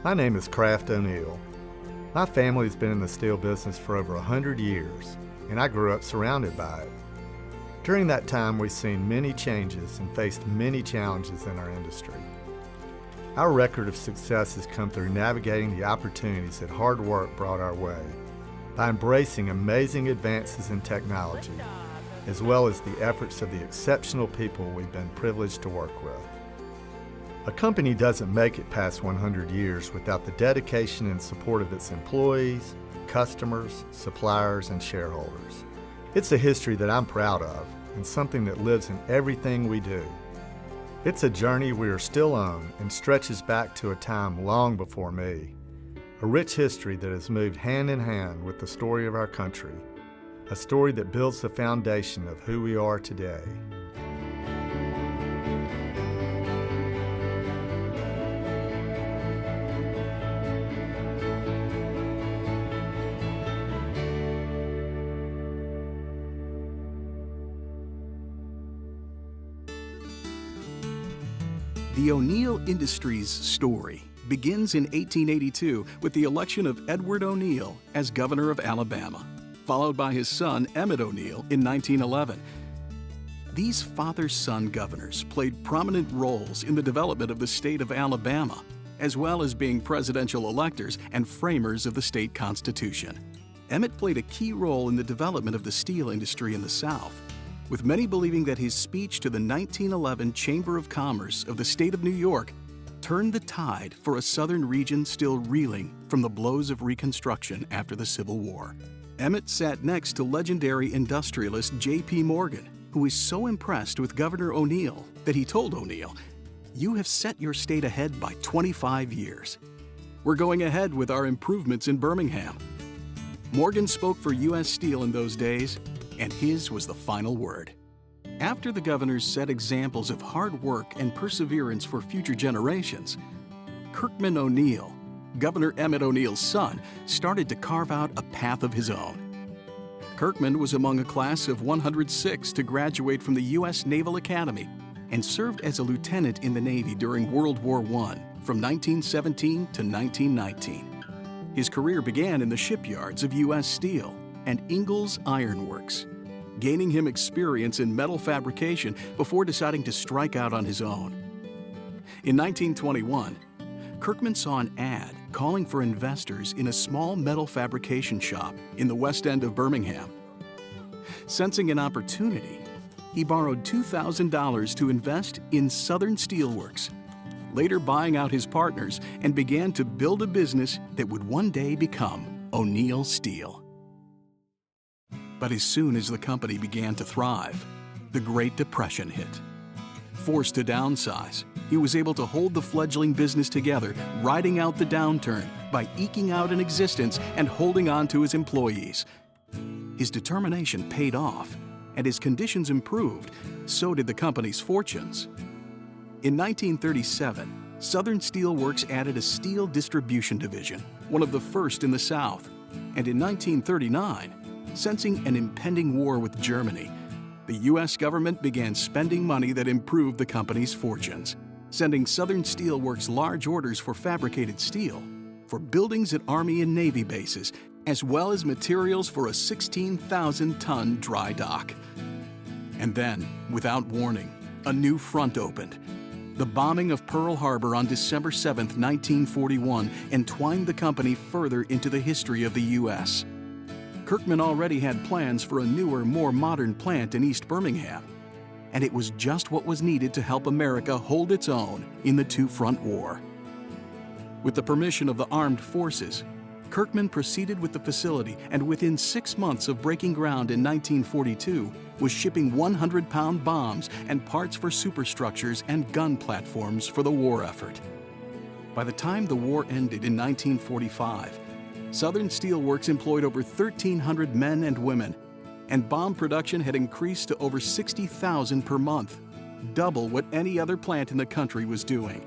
My name is Kraft O'Neill. My family's been in the steel business for over 100 years, and I grew up surrounded by it. During that time, we've seen many changes and faced many challenges in our industry. Our record of success has come through navigating the opportunities that hard work brought our way, by embracing amazing advances in technology, as well as the efforts of the exceptional people we've been privileged to work with. A company doesn't make it past 100 years without the dedication and support of its employees, customers, suppliers, and shareholders. It's a history that I'm proud of and something that lives in everything we do. It's a journey we are still on and stretches back to a time long before me. A rich history that has moved hand in hand with the story of our country, a story that builds the foundation of who we are today. The O'Neill Industries story begins in 1882 with the election of Edward O'Neill as governor of Alabama, followed by his son Emmett O'Neill in 1911. These father-son governors played prominent roles in the development of the state of Alabama, as well as being presidential electors and framers of the state constitution. Emmett played a key role in the development of the steel industry in the South, with many believing that his speech to the 1911 Chamber of Commerce of the state of New York turned the tide for a southern region still reeling from the blows of Reconstruction after the Civil War. Emmett sat next to legendary industrialist J.P. Morgan, who was so impressed with Governor O'Neill that he told O'Neill, "You have set your state ahead by 25 years. We're going ahead with our improvements in Birmingham." Morgan spoke for U.S. Steel in those days, and his was the final word. After the governors set examples of hard work and perseverance for future generations, Kirkman O'Neill, Governor Emmett O'Neill's son, started to carve out a path of his own. Kirkman was among a class of 106 to graduate from the U.S. Naval Academy and served as a lieutenant in the Navy during World War I from 1917 to 1919. His career began in the shipyards of U.S. Steel and Ingalls Iron Works, gaining him experience in metal fabrication before deciding to strike out on his own. In 1921, Kirkman saw an ad calling for investors in a small metal fabrication shop in the West End of Birmingham. Sensing an opportunity, he borrowed $2,000 to invest in Southern Steel Works, later buying out his partners, and began to build a business that would one day become O'Neill Steel. But as soon as the company began to thrive, the Great Depression hit. Forced to downsize, he was able to hold the fledgling business together, riding out the downturn by eking out an existence and holding on to his employees. His determination paid off, and as conditions improved, so did the company's fortunes. In 1937, Southern Steel Works added a steel distribution division, one of the first in the South, and in 1939, sensing an impending war with Germany, the U.S. government began spending money that improved the company's fortunes, sending Southern Steel Works large orders for fabricated steel, for buildings at Army and Navy bases, as well as materials for a 16,000-ton dry dock. And then, without warning, a new front opened. The bombing of Pearl Harbor on December 7, 1941, entwined the company further into the history of the U.S. Kirkman already had plans for a newer, more modern plant in East Birmingham, and it was just what was needed to help America hold its own in the Two-Front War. With the permission of the armed forces, Kirkman proceeded with the facility, and within 6 months of breaking ground in 1942, was shipping 100-pound bombs and parts for superstructures and gun platforms for the war effort. By the time the war ended in 1945, Southern Steel Works employed over 1,300 men and women, and bomb production had increased to over 60,000 per month, double what any other plant in the country was doing.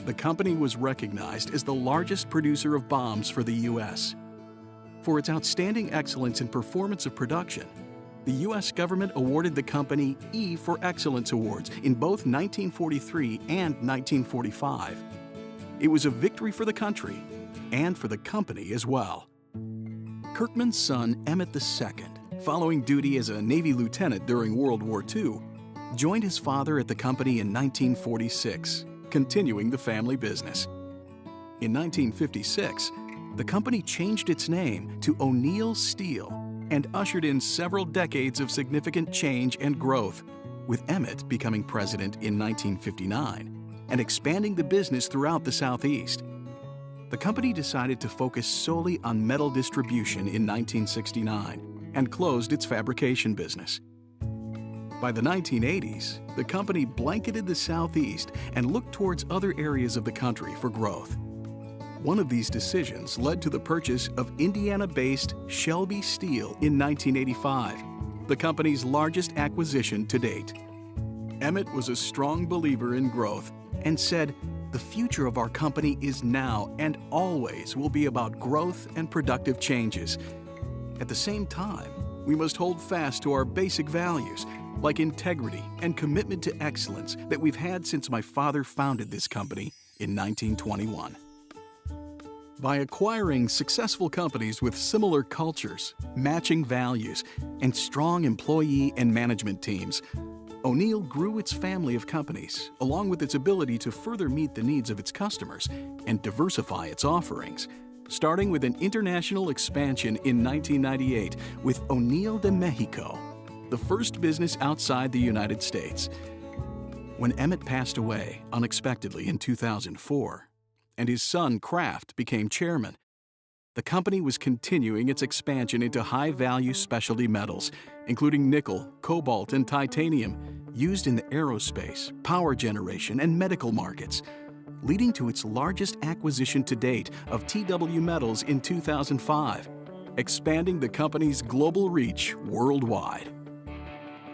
The company was recognized as the largest producer of bombs for the U.S. For its outstanding excellence in performance of production, the U.S. government awarded the company E for Excellence Awards in both 1943 and 1945. It was a victory for the country and for the company as well. Kirkman's son, Emmett II, following duty as a Navy lieutenant during World War II, joined his father at the company in 1946, continuing the family business. In 1956, the company changed its name to O'Neill Steel and ushered in several decades of significant change and growth, with Emmett becoming president in 1959 and expanding the business throughout the Southeast. The company decided to focus solely on metal distribution in 1969 and closed its fabrication business. By the 1980s, the company blanketed the Southeast and looked towards other areas of the country for growth. One of these decisions led to the purchase of Indiana-based Shelby Steel in 1985, the company's largest acquisition to date. Emmett was a strong believer in growth and said, "The future of our company is now and always will be about growth and productive changes. At the same time, we must hold fast to our basic values, like integrity and commitment to excellence that we've had since my father founded this company in 1921. By acquiring successful companies with similar cultures, matching values, and strong employee and management teams, O'Neill grew its family of companies, along with its ability to further meet the needs of its customers and diversify its offerings, starting with an international expansion in 1998 with O'Neill de Mexico, the first business outside the United States. When Emmett passed away unexpectedly in 2004, and his son Kraft became chairman, the company was continuing its expansion into high-value specialty metals, including nickel, cobalt, and titanium, used in the aerospace, power generation, and medical markets, leading to its largest acquisition to date of TW Metals in 2005, expanding the company's global reach worldwide.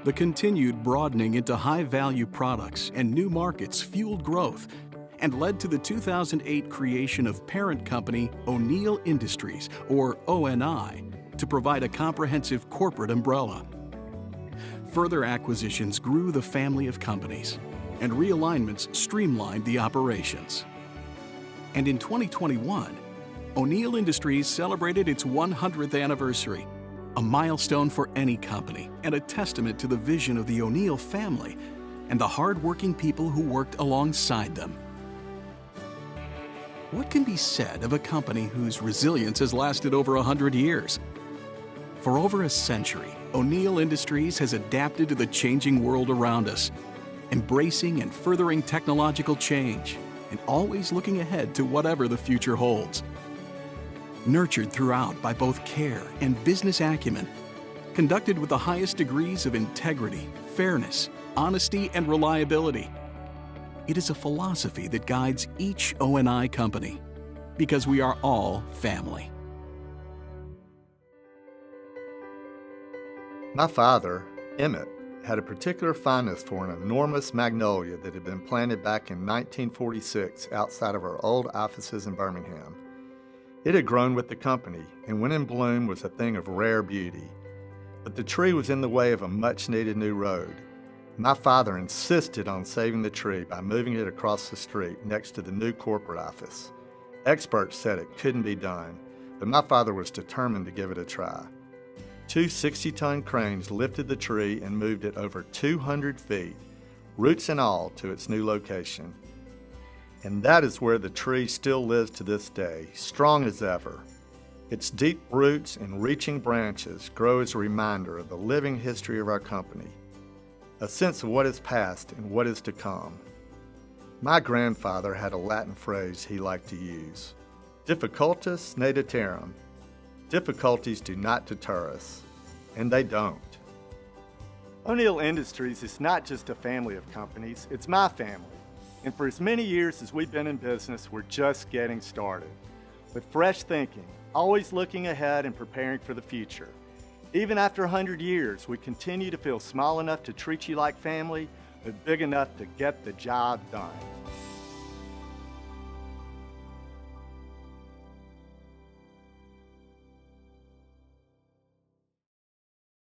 The continued broadening into high-value products and new markets fueled growth and led to the 2008 creation of parent company O'Neill Industries, or ONI, to provide a comprehensive corporate umbrella. Further acquisitions grew the family of companies, and realignments streamlined the operations. And in 2021, O'Neill Industries celebrated its 100th anniversary, a milestone for any company and a testament to the vision of the O'Neill family and the hard-working people who worked alongside them. What can be said of a company whose resilience has lasted over 100 years? For over a century, O'Neill Industries has adapted to the changing world around us, embracing and furthering technological change, and always looking ahead to whatever the future holds. Nurtured throughout by both care and business acumen, conducted with the highest degrees of integrity, fairness, honesty, and reliability. It is a philosophy that guides each ONI company, because we are all family. My father, Emmett, had a particular fondness for an enormous magnolia that had been planted back in 1946 outside of our old offices in Birmingham. It had grown with the company, and when in bloom was a thing of rare beauty. But the tree was in the way of a much-needed new road. My father insisted on saving the tree by moving it across the street next to the new corporate office. Experts said it couldn't be done, but my father was determined to give it a try. 2 60-ton cranes lifted the tree and moved it over 200 feet, roots and all, to its new location. And that is where the tree still lives to this day, strong as ever. Its deep roots and reaching branches grow as a reminder of the living history of our company, a sense of what is past and what is to come. My grandfather had a Latin phrase he liked to use, difficultas ne deterrem. Difficulties do not deter us, and they don't. O'Neill Industries is not just a family of companies, it's my family. And for as many years as we've been in business, we're just getting started. With fresh thinking, always looking ahead and preparing for the future. Even after 100 years, we continue to feel small enough to treat you like family, but big enough to get the job done.